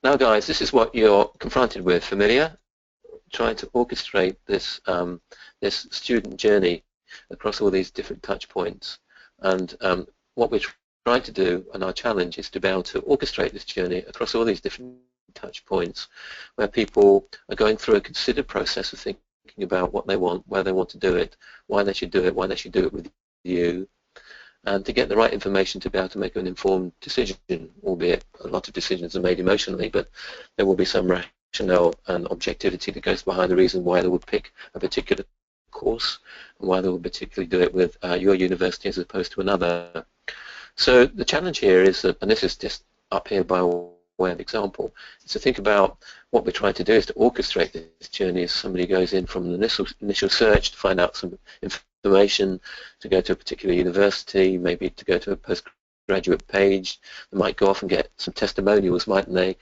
now guys, this is what you're confronted with. Familiar? Trying to orchestrate this this student journey across all these different touch points. And what we're trying to do, and our challenge, is to be able to orchestrate this journey across all these different touch points where people are going through a considered process of thinking about what they want, where they want to do it, why they should do it, why they should do it with you, and to get the right information to be able to make an informed decision, albeit a lot of decisions are made emotionally, but there will be some rationale and objectivity that goes behind the reason why they would pick a particular course and why they would particularly do it with your university as opposed to another. So the challenge here is that, and this is just up here by way of example, is to think about what we're trying to do is to orchestrate this journey as somebody goes in from an initial search to find out some information, to go to a particular university, maybe to go to a postgraduate page. They might go off and get some testimonials, mightn't they?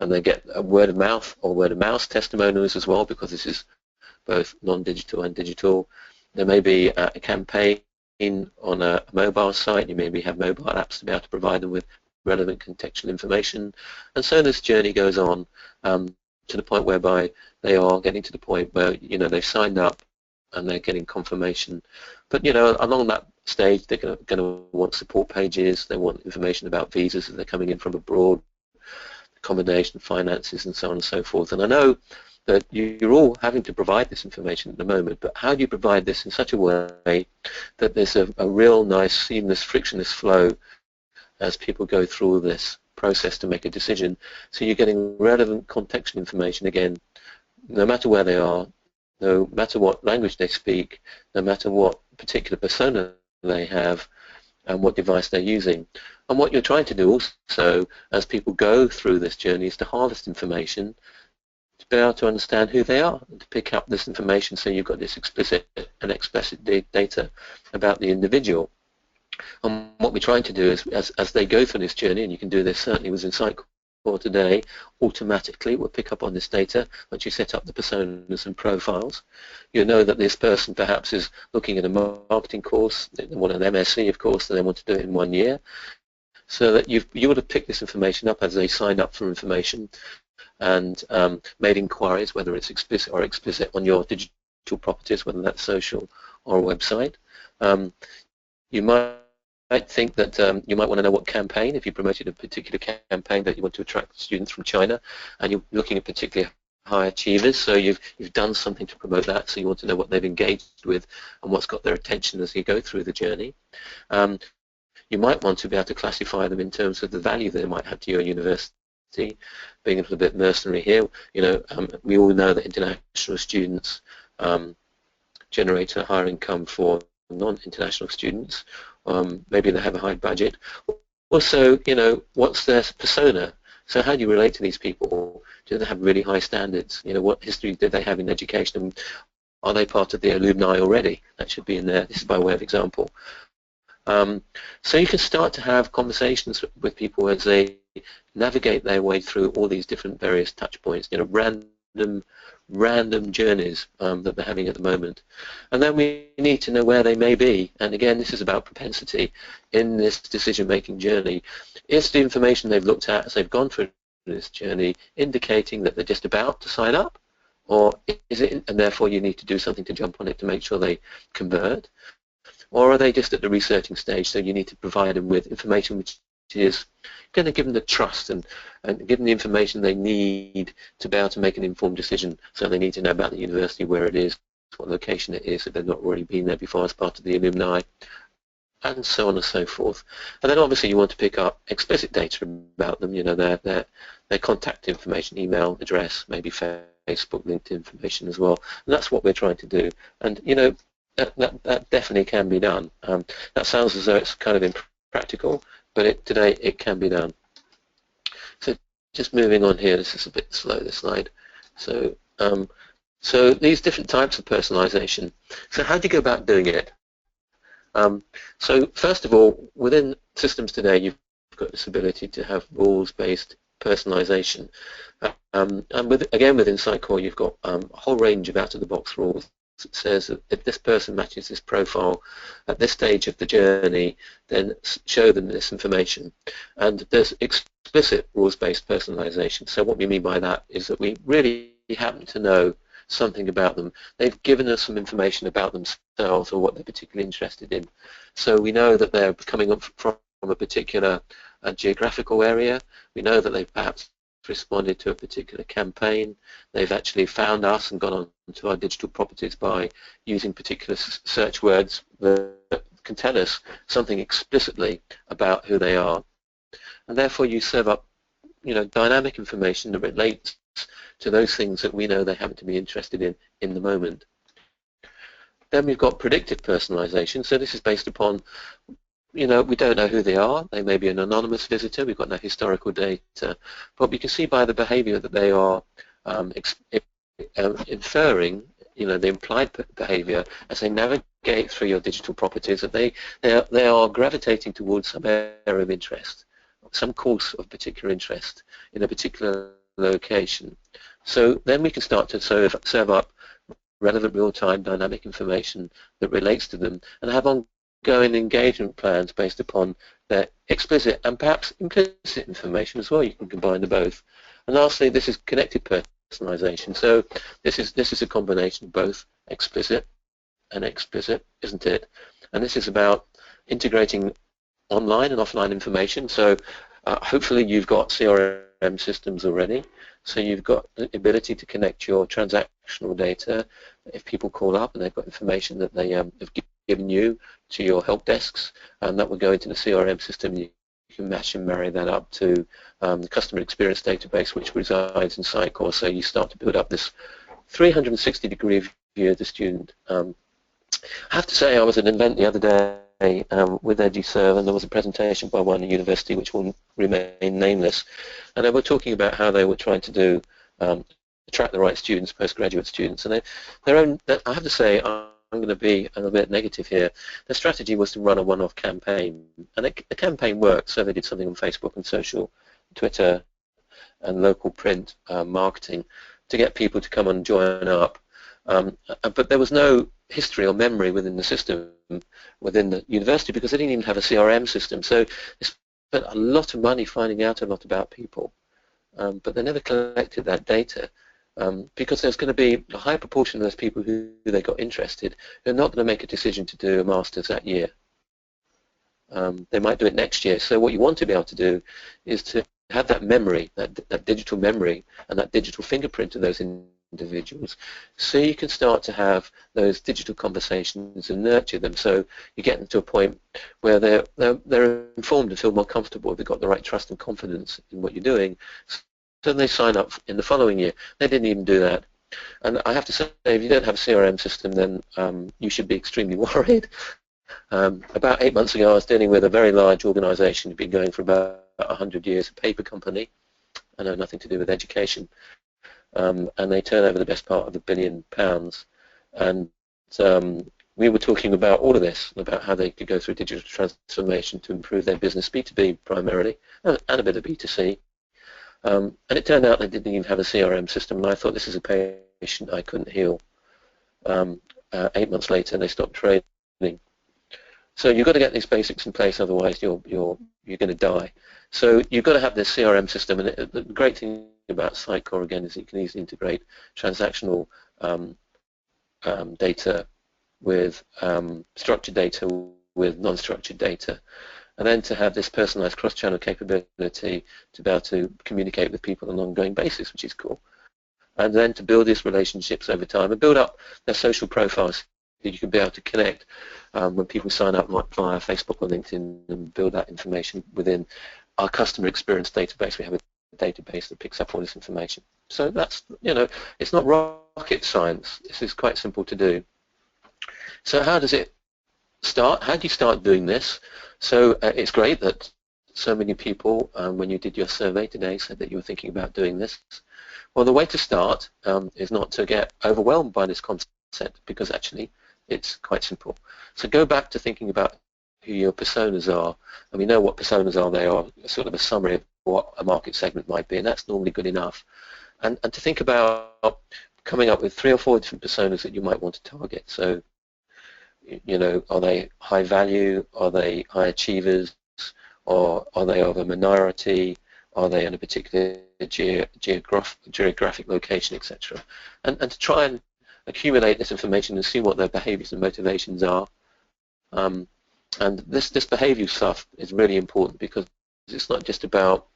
And they get a word of mouth or word of mouth testimonials as well, because this is both non-digital and digital. There may be a campaign on a mobile site. You maybe have mobile apps to be able to provide them with relevant contextual information, and so this journey goes on to the point whereby they are getting to the point where they've signed up and they're getting confirmation. But along that stage, they're going to want support pages. They want information about visas if they're coming in from abroad, accommodation, finances, and so on and so forth. And I know that you're all having to provide this information at the moment, but how do you provide this in such a way that there's a real nice, seamless, frictionless flow as people go through this process to make a decision? So you're getting relevant contextual information, again, no matter where they are, no matter what language they speak, no matter what particular persona they have, and what device they're using. And what you're trying to do also, as people go through this journey, is to harvest information, to be able to understand who they are, and to pick up this information so you've got this explicit and explicit data about the individual. And what we're trying to do is, as they go through this journey, and you can do this certainly within Sitecore today, automatically we'll pick up on this data. Once you set up the personas and profiles, you know that this person perhaps is looking at a marketing course, they want an MSc, of course, and they want to do it in 1 year. So that you would have picked this information up as they signed up for information and made inquiries, whether it's explicit or explicit, on your digital properties, whether that's social or a website. You might think that you might want to know what campaign, if you promoted a particular campaign that you want to attract students from China, and you're looking at particularly high achievers, so you've done something to promote that, so you want to know what they've engaged with and what's got their attention as you go through the journey. You might want to be able to classify them in terms of the value they might have to your university. Being a little bit mercenary here, we all know that international students generate a higher income for non-international students. Maybe they have a high budget. Also, what's their persona? So how do you relate to these people? Do they have really high standards? What history did they have in education? Are they part of the alumni already? That should be in there. This is by way of example. So you can start to have conversations with people as they navigate their way through all these different various touch points, random journeys that they're having at the moment. And then we need to know where they may be. And again, this is about propensity in this decision-making journey. Is the information they've looked at as they've gone through this journey indicating that they're just about to sign up? Or is it, and therefore you need to do something to jump on it to make sure they convert? Or are they just at the researching stage, so you need to provide them with information which is going to give them the trust and give them the information they need to be able to make an informed decision. So they need to know about the university, where it is, what location it is, if they've not already been there before as part of the alumni, and so on and so forth. And then obviously you want to pick up explicit data about them, their contact information, email address, maybe Facebook, LinkedIn information as well. And that's what we're trying to do. And that definitely can be done. That sounds as though it's kind of impractical, but today it can be done. So just moving on here, this is a bit slow, this slide. So, so these different types of personalization. So how do you go about doing it? So first of all, within systems today, you've got this ability to have rules-based personalization. And again, within Sitecore, you've got a whole range of out-of-the-box rules says that if this person matches this profile at this stage of the journey, then show them this information. And there's explicit rules-based personalization. So what we mean by that is that we really happen to know something about them. They've given us some information about themselves or what they're particularly interested in. So we know that they're coming up from a particular geographical area. We know that they've perhaps responded to a particular campaign. They've actually found us and gone on to our digital properties by using particular search words that can tell us something explicitly about who they are. And therefore you serve up, dynamic information that relates to those things that we know they happen to be interested in the moment. Then we've got predictive personalization. So this is based upon, we don't know who they are. They may be an anonymous visitor. We've got no historical data. But we can see by the behavior that they are inferring, the implied behavior as they navigate through your digital properties, that they are gravitating towards some area of interest, some course of particular interest in a particular location. So then we can start to serve up relevant real-time dynamic information that relates to them and have ongoing engagement plans based upon their explicit and perhaps implicit information as well. You can combine the both. And lastly, this is connected personalization. So this is a combination of both explicit and explicit, isn't it? And this is about integrating online and offline information. So hopefully you've got CRM systems already. So you've got the ability to connect your transactional data. If people call up and they've got information that they have given you to your help desks, and that will go into the CRM system, you can match and marry that up to the customer experience database, which resides in Sitecore. So you start to build up this 360-degree view of the student. I have to say, I was at an event the other day with EduServe, and there was a presentation by one university which will remain nameless, and they were talking about how they were trying to do attract the right students, postgraduate students, and I have to say, I'm going to be a little bit negative here. The strategy was to run a one-off campaign, and the campaign worked. So they did something on Facebook and social, Twitter, and local print marketing to get people to come and join up. But there was no history or memory within the system, within the university, because they didn't even have a CRM system. So they spent a lot of money finding out a lot about people, but they never collected that data, because there's going to be a high proportion of those people who they got interested who are not going to make a decision to do a master's that year. They might do it next year. So what you want to be able to do is to have that memory, that digital memory, and that digital fingerprint of those individuals, so you can start to have those digital conversations and nurture them, so you get them to a point where they're informed and feel more comfortable. They've got the right trust and confidence in what you're doing, so they sign up in the following year. They didn't even do that. And I have to say, if you don't have a CRM system, then you should be extremely worried. About 8 months ago, I was dealing with a very large organization who'd been going for about 100 years, a paper company. I know nothing to do with education. And they turn over the best part of £1 billion. And we were talking about all of this, about how they could go through digital transformation to improve their business, B2B primarily, and a bit of B2C. And it turned out they didn't even have a CRM system, and I thought, this is a patient I couldn't heal. 8 months later, they stopped trading. So you've got to get these basics in place, otherwise you're going to die. So you've got to have this CRM system, and the great thing about Sitecore again is you can easily integrate transactional data with structured data with non-structured data, and then to have this personalized cross-channel capability to be able to communicate with people on an ongoing basis, which is cool, and then to build these relationships over time and build up their social profiles that you can be able to connect when people sign up via Facebook or LinkedIn, and build that information within our customer experience database. We have a database that picks up all this information. So that's, it's not rocket science. This is quite simple to do. So how does it start? How do you start doing this? So it's great that so many people, when you did your survey today, said that you were thinking about doing this. Well, the way to start is not to get overwhelmed by this concept, because actually it's quite simple. So go back to thinking about who your personas are, and we know what personas are. They are sort of a summary of what a market segment might be, and that's normally good enough. And to think about coming up with 3 or 4 different personas that you might want to target. So, you know, are they high value? Are they high achievers? Or are they of a minority? Are they in a particular geographic location, etc.? And to try and accumulate this information and see what their behaviors and motivations are. And this behavior stuff is really important because it's not just about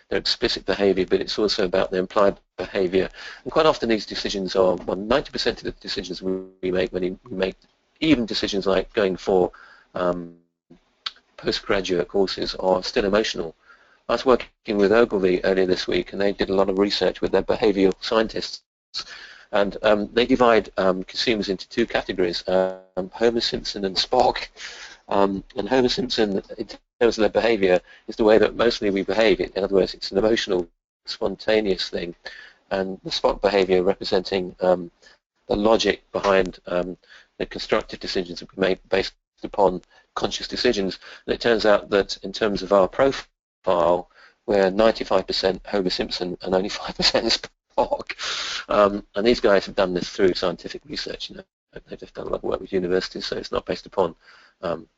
their explicit behavior, but it's also about their implied behavior. And quite often these decisions are, well, 90% of the decisions we make when we make even decisions like going for postgraduate courses are still emotional. I was working with Ogilvy earlier this week, and they did a lot of research with their behavioral scientists, and they divide consumers into 2 categories, Homer Simpson and Spock. And Homer Simpson, in terms of their behavior, is the way that mostly we behave. In other words, it's an emotional, spontaneous thing, and the Spock behavior representing the logic behind the constructive decisions that we make based upon conscious decisions. And it turns out that in terms of our profile, we're 95% Homer Simpson and only 5% Spock. And these guys have done this through scientific research. You know, they've done a lot of work with universities, so it's not based upon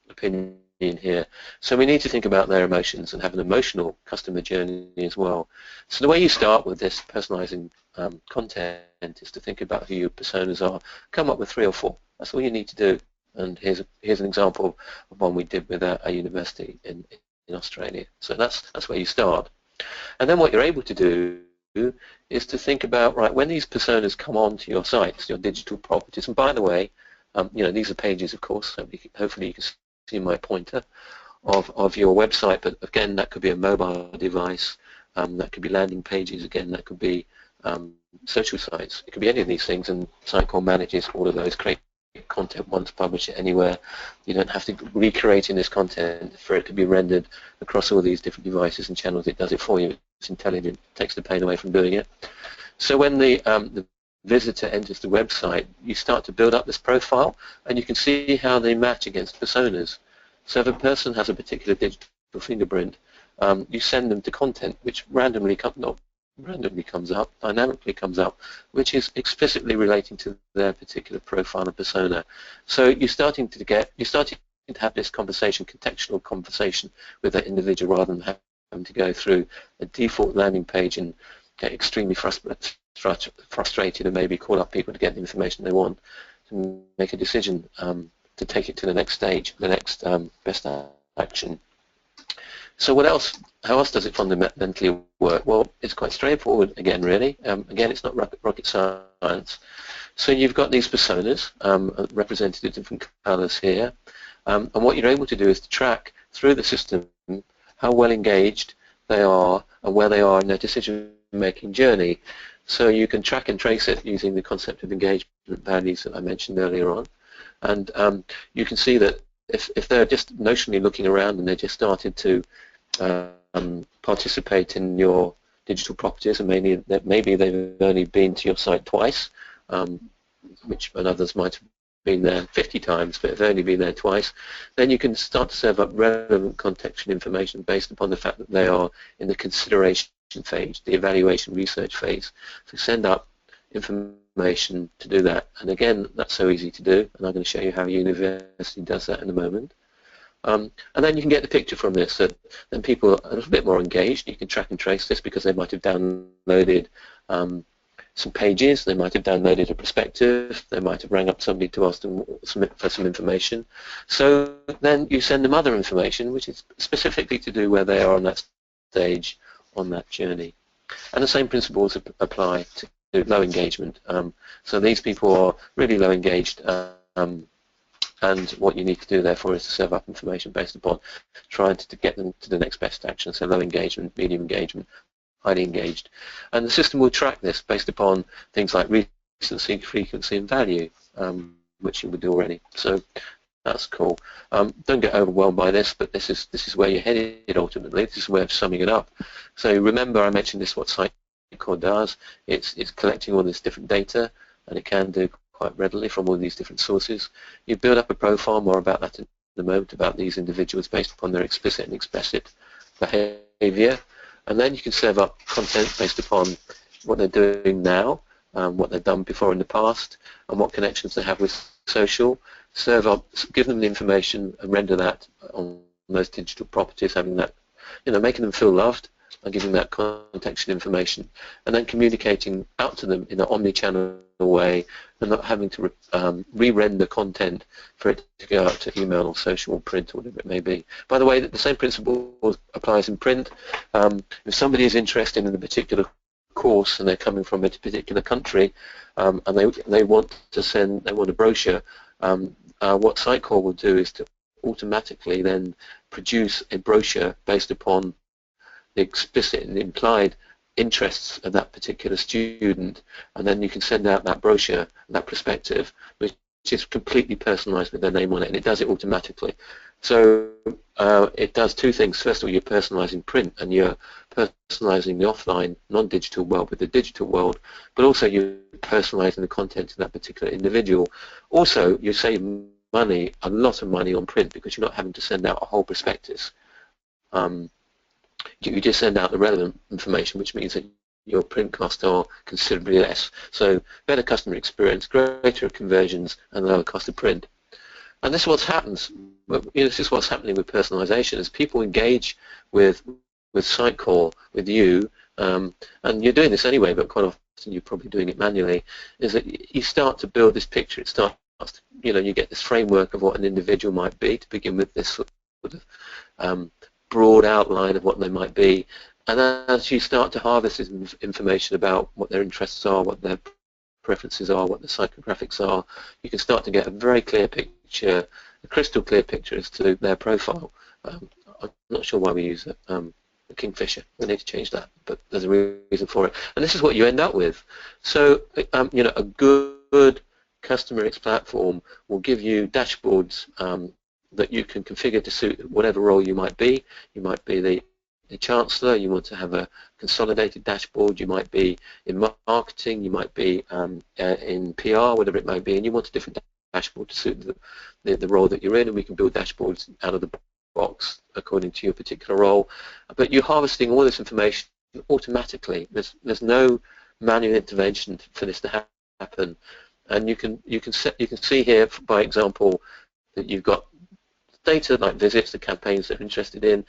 opinion here. So we need to think about their emotions and have an emotional customer journey as well. So the way you start with this personalizing content is to think about who your personas are, come up with 3 or 4. That's all you need to do. And here's an example of one we did with a university in Australia. So that's where you start. And then what you're able to do is to think about, right, when these personas come onto your sites, your digital properties, and by the way, you know, these are pages, of course, so hopefully you can see my pointer of your website, but again, that could be a mobile device, that could be landing pages, again, that could be social sites. It could be any of these things, and Sitecore manages all of those, create content once, publish it anywhere. You don't have to recreate this content for it to be rendered across all these different devices and channels. It does it for you. It's intelligent, takes the pain away from doing it. So when the visitor enters the website, you start to build up this profile, and you can see how they match against personas. So if a person has a particular digital fingerprint, you send them to content which randomly comes up, dynamically comes up, which is explicitly relating to their particular profile and persona. So you're starting to have this contextual conversation with that individual rather than having to go through a default landing page and get extremely frustrated and maybe call up people to get the information they want to make a decision to take it to the next stage, the next best action. So what else? How else does it fundamentally work? Well, it's quite straightforward again, really. Again, it's not rocket science. So you've got these personas represented in different colors here, and what you're able to do is to track through the system how well engaged they are and where they are in their decision-making journey. So you can track and trace it using the concept of engagement values that I mentioned earlier on, and you can see that if they're just notionally looking around and they're just started to participate in your digital properties, and maybe they've only been to your site twice, and others might have been there 50 times, but if they've only been there twice, then you can start to serve up relevant contextual information based upon the fact that they are in the consideration phase, the evaluation research phase. So send up information to do that, and again, that's so easy to do, and I'm going to show you how a university does that in a moment. And then you can get the picture from this that then people are a little bit more engaged. You can track and trace this because they might have downloaded some pages, they might have downloaded a perspective, they might have rang up somebody to ask them for some information. So then you send them other information which is specifically to do where they are on that stage, on that journey. And the same principles apply to low engagement. So these people are really low engaged, and what you need to do therefore is to serve up information based upon trying to get them to the next best action. So low engagement, medium engagement, highly engaged. And the system will track this based upon things like recency, frequency and value, which you would do already. So that's cool. Don't get overwhelmed by this, but this is where you're headed ultimately. This is a way of summing it up. So remember, I mentioned this, what Sitecore does. It's collecting all this different data, and it can do quite readily from all these different sources. You build up a profile, more about that in a moment, about these individuals based upon their explicit and explicit behavior, and then you can serve up content based upon what they're doing now, what they've done before in the past, and what connections they have with social. Give them the information and render that on those digital properties, having that, making them feel loved and giving that contextual information, and then communicating out to them in an omni-channel way, and not having to re-render content for it to go out to email or social or print or whatever it may be. By the way, the same principle applies in print. If somebody is interested in a particular course and they're coming from a particular country, and they want a brochure, what Sitecore will do is to automatically then produce a brochure based upon the explicit and implied interests of that particular student, and then you can send out that brochure, that perspective, which is completely personalized with their name on it, and it does it automatically. So it does two things. First of all, you're personalizing print, and you're personalizing the offline, non-digital world with the digital world, but also you're personalizing the content of that particular individual. Also, you save money, a lot of money on print, because you're not having to send out a whole prospectus. You just send out the relevant information, which means that your print costs are considerably less. So better customer experience, greater conversions, and lower cost of print. And this is what happens. This is what's happening with personalization. As people engage with Sitecore, with you, and you're doing this anyway, but quite often you're probably doing it manually, is that you start to build this picture. It starts to, you get this framework of what an individual might be to begin with, this sort of broad outline of what they might be, and as you start to harvest this information about what their interests are, what their preferences are, what the psychographics are, you can start to get a very clear picture, a crystal clear picture as to their profile. I'm not sure why we use a Kingfisher. We need to change that, but there's a reason for it. And this is what you end up with. So, a good customer X platform will give you dashboards that you can configure to suit whatever role you might be. You might be the chancellor, you want to have a consolidated dashboard, you might be in marketing, you might be in PR, whatever it might be, and you want a different dashboard to suit the role that you're in, and we can build dashboards out of the box according to your particular role. But you're harvesting all this information automatically. There's no manual intervention for this to happen, and you can see here, by example, that you've got data like visits, the campaigns they're interested in,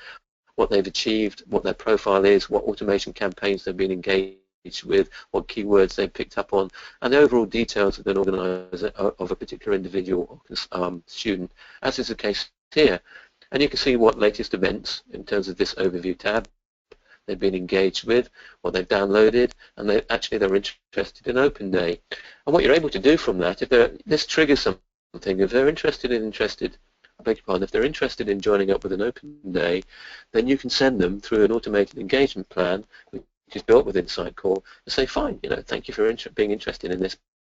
what they've achieved, what their profile is, what automation campaigns they've been engaged with, what keywords they've picked up on, and the overall details of an organizer, of a particular individual or student, as is the case here. And you can see what latest events, in terms of this overview tab, they've been engaged with, what they've downloaded, and they're interested in Open Day. And what you're able to do from that, this triggers something, if they're interested if they're interested in joining up with an Open Day, then you can send them through an automated engagement plan, which is built within Sitecore, and say, fine, thank you for being interested in this.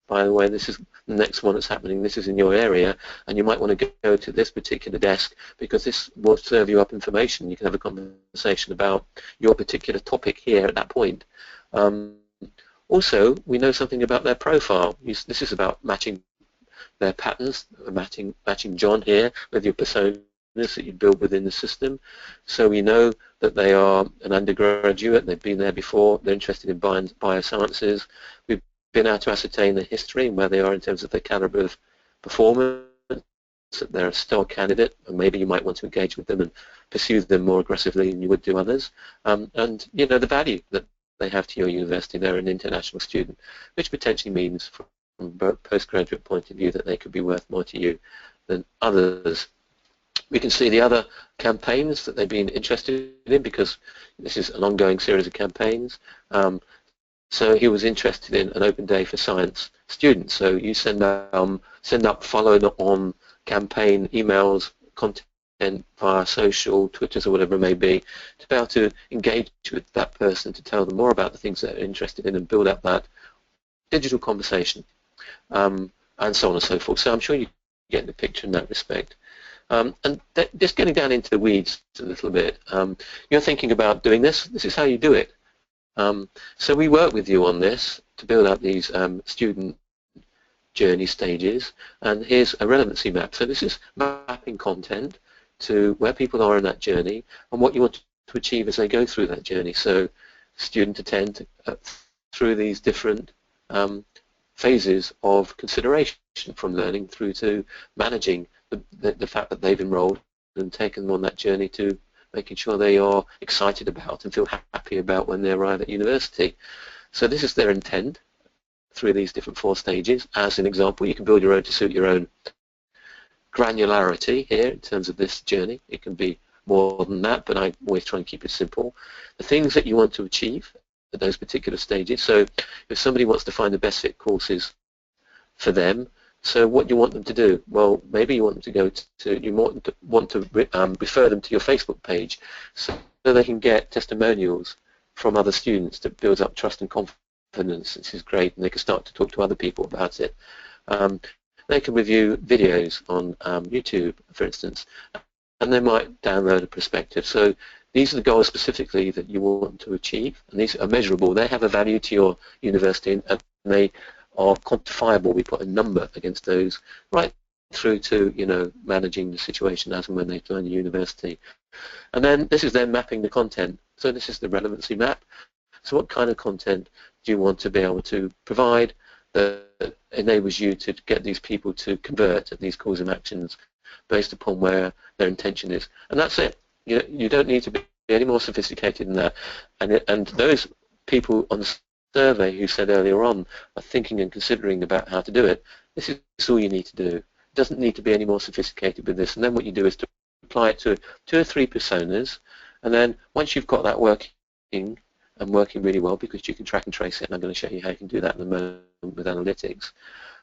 By the way, this is the next one that's happening, this is in your area, and you might want to go to this particular desk because this will serve you up information. You can have a conversation about your particular topic here at that point. Also, we know something about their profile. This is about matching their patterns, matching John here with your personas that you build within the system. So we know that they are an undergraduate, they've been there before, they're interested in biosciences. We've been able to ascertain their history and where they are in terms of their caliber of performance, that they're a star candidate, and maybe you might want to engage with them and pursue them more aggressively than you would do others. And the value that they have to your university. They're an international student, which potentially means from a postgraduate point of view that they could be worth more to you than others. We can see the other campaigns that they've been interested in, because this is an ongoing series of campaigns. So he was interested in an Open Day for Science students. So you send up followed on campaign emails, content via social, Twitters or whatever it may be, to be able to engage with that person, to tell them more about the things that they're interested in and build up that digital conversation, and so on and so forth. So I'm sure you get the picture in that respect. And just getting down into the weeds a little bit, you're thinking about doing this. This is how you do it. So we work with you on this to build up these student journey stages, and here's a relevancy map. So this is mapping content to where people are in that journey and what you want to achieve as they go through that journey. So student attend through these different phases of consideration, from learning through to managing the fact that they've enrolled and taken them on that journey to making sure they are excited about and feel happy about when they arrive at university. So this is their intent through these different 4 stages. As an example, you can build your own to suit your own granularity here in terms of this journey. It can be more than that, but I always try and keep it simple. The things that you want to achieve at those particular stages. So if somebody wants to find the best fit courses for them, so what do you want them to do? Well, maybe you want them to go to you want to refer them to your Facebook page so they can get testimonials from other students that builds up trust and confidence. This is great, and they can start to talk to other people about it. They can review videos on YouTube, for instance, and they might download a perspective. So these are the goals specifically that you want to achieve, and these are measurable. They have a value to your university, and they are quantifiable. We put a number against those, right through to, you know, managing the situation as and when they join the university. And then this is then mapping the content. So this is the relevancy map. So what kind of content do you want to be able to provide that enables you to get these people to convert at these calls and actions based upon where their intention is? And that's it. You don't need to be any more sophisticated than that. And those people on the survey who said earlier on are thinking and considering about how to do it, this is all you need to do. It doesn't need to be any more sophisticated with this. And then what you do is to apply it to 2 or 3 personas, and then once you've got that working and working really well, because you can track and trace it, and I'm going to show you how you can do that in a moment with analytics.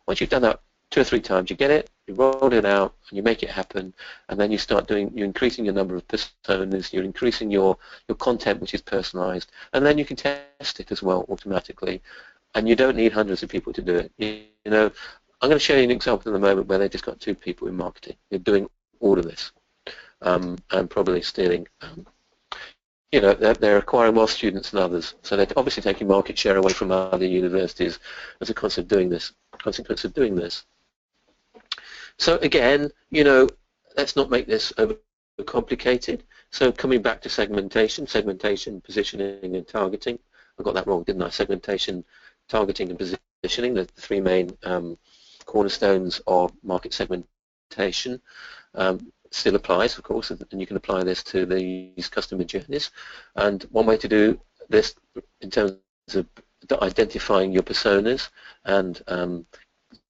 Once you've done that 2 or 3 times, you get it, you roll it out, and you make it happen, and then you start doing, you're increasing your number of personas, you're increasing your content, which is personalized, and then you can test it as well automatically, and you don't need hundreds of people to do it. You know, I'm going to show you an example in a moment where they've just got 2 people in marketing. They're doing all of this, and probably stealing. You know, they're acquiring more students than others, so they're obviously taking market share away from other universities as a consequence of doing this. So again, you know, let's not make this overcomplicated. So coming back to segmentation, positioning, and targeting. I got that wrong, didn't I? Segmentation, targeting, and positioning, the 3 main cornerstones of market segmentation. Still applies, of course, and you can apply this to these customer journeys. And one way to do this in terms of identifying your personas and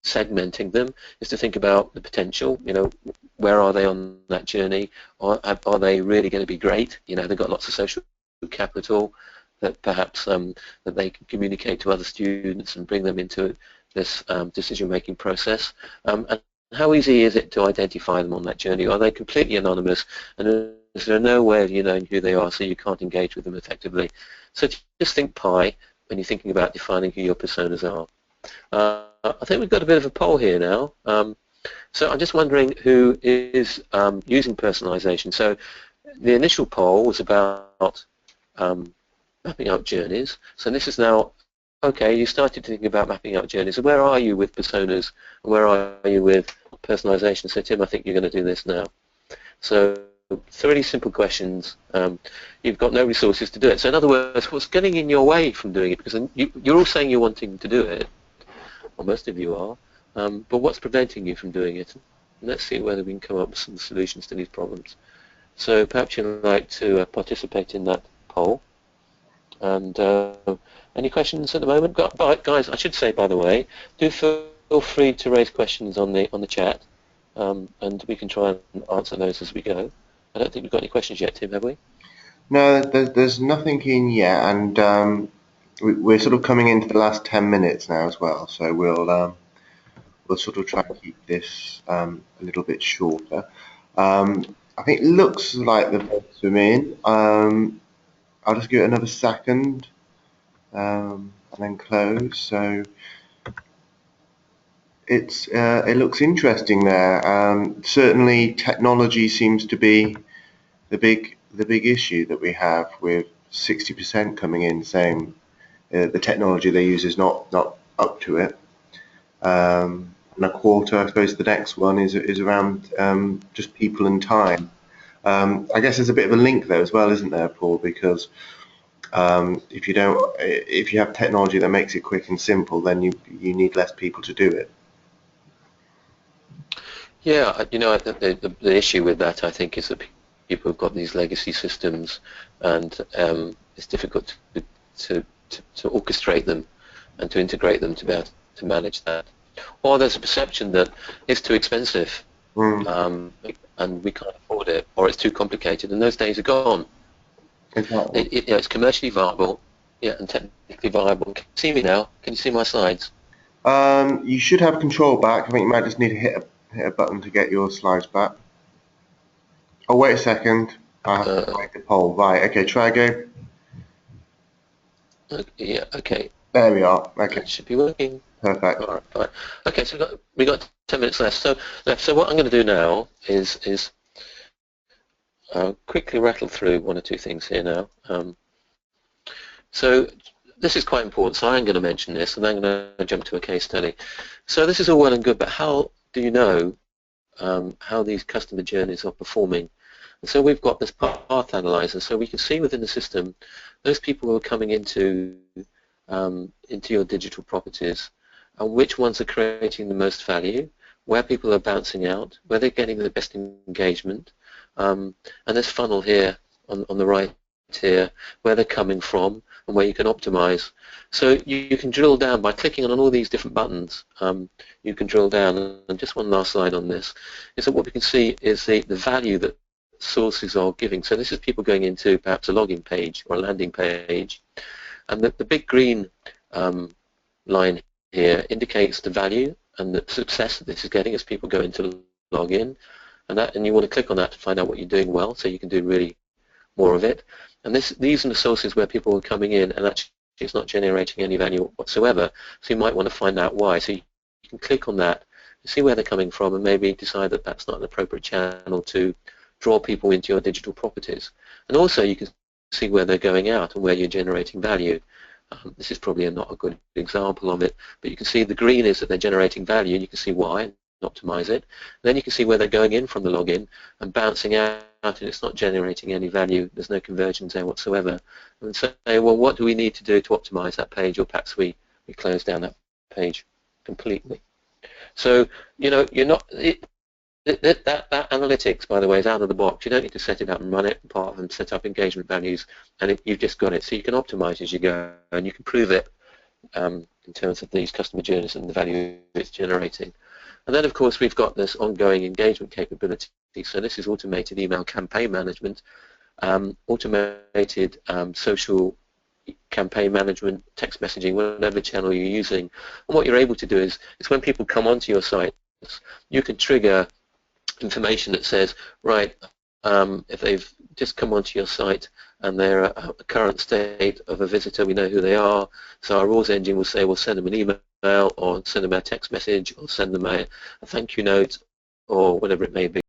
segmenting them is to think about the potential. You know, where are they on that journey? Are they really going to be great? You know, they've got lots of social capital that perhaps that they can communicate to other students and bring them into this decision-making process. And how easy is it to identify them on that journey? Are they completely anonymous, and is there no way of you knowing who they are, so you can't engage with them effectively? So just think pie when you're thinking about defining who your personas are. I think we've got a bit of a poll here now. So I'm just wondering who is using personalisation. So the initial poll was about mapping out journeys. So this is now, okay, you started to think about mapping out journeys. So where are you with personas, and where are you with personalisation? So Tim, I think you're going to do this now. So 3 simple questions. You've got no resources to do it. So in other words, what's getting in your way from doing it? Because you're all saying you're wanting to do it, or most of you are, but what's preventing you from doing it? And let's see whether we can come up with some solutions to these problems. So perhaps you'd like to participate in that poll. And any questions at the moment? Guys, I should say, by the way, do feel free to raise questions on the chat, and we can try and answer those as we go. I don't think we've got any questions yet, Tim, have we? No, there's nothing in yet, and we're sort of coming into the last 10 minutes now as well, so we'll sort of try and keep this a little bit shorter. I think it looks like the votes are in. I'll just give it another second and then close. So it looks interesting there. Certainly, technology seems to be the big issue that we have, with 60% coming in saying the technology they use is not up to it, and a quarter. I suppose the next one is around just people and time. I guess there's a bit of a link there as well, isn't there, Paul? Because If you have technology that makes it quick and simple, then you need less people to do it. Yeah, the issue with that, I think, is that people have got these legacy systems, and it's difficult to orchestrate them and to integrate them to be able to manage that. Or there's a perception that it's too expensive, and we can't afford it, or it's too complicated, and those days are gone. Exactly. It's commercially viable, yeah, and technically viable. Can you see me now? Can you see my slides? You should have control back. I think you might just need to hit a button to get your slides back. Oh, wait a second. I have to make the poll. Right, okay, try again. Yeah, okay. There we are. Okay, It should be working. perfect. All right, fine. Okay, so we got 10 minutes left. So what I'm going to do now is quickly rattle through one or two things here now. So this is quite important, so I'm going to mention this, and then I'm going to jump to a case study. So this is all well and good, but how do you know how these customer journeys are performing? And so we've got this path analyzer, so we can see within the system those people who are coming into your digital properties, and which ones are creating the most value, where people are bouncing out, where they're getting the best engagement, and this funnel here on the right here, where they're coming from and where you can optimize. So you can drill down by clicking on all these different buttons. You can drill down, and just one last slide on this, is that what we can see is the value that sources are giving. So this is people going into perhaps a login page or a landing page, and the big green line here indicates the value and the success that this is getting as people go into login, and you want to click on that to find out what you're doing well, so you can do really more of it. And these are the sources where people are coming in, and actually it's not generating any value whatsoever. So you might want to find out why. So you can click on that, see where they're coming from, and maybe decide that that's not an appropriate channel to draw people into your digital properties. And also you can see where they're going out and where you're generating value. This is probably not a good example of it, but you can see the green is that they're generating value, and you can see why, and optimize it. Then you can see where they're going in from the login and bouncing out, and it's not generating any value. There's no conversions there whatsoever. And say, well, what do we need to do to optimize that page, or perhaps we close down that page completely. So, you're not... That analytics, by the way, is out of the box. You don't need to set it up and run it apart and set up engagement values, and you've just got it. So you can optimize as you go, and you can prove it in terms of these customer journeys and the value it's generating. And then, of course, we've got this ongoing engagement capability. So this is automated email campaign management, automated social campaign management, text messaging, whatever channel you're using. And what you're able to do is when people come onto your site, you can trigger information that says, right, if they've just come onto your site and they're a current state of a visitor, we know who they are. So our rules engine will say, we'll send them an email, or send them a text message, or send them a thank you note, or whatever it may be.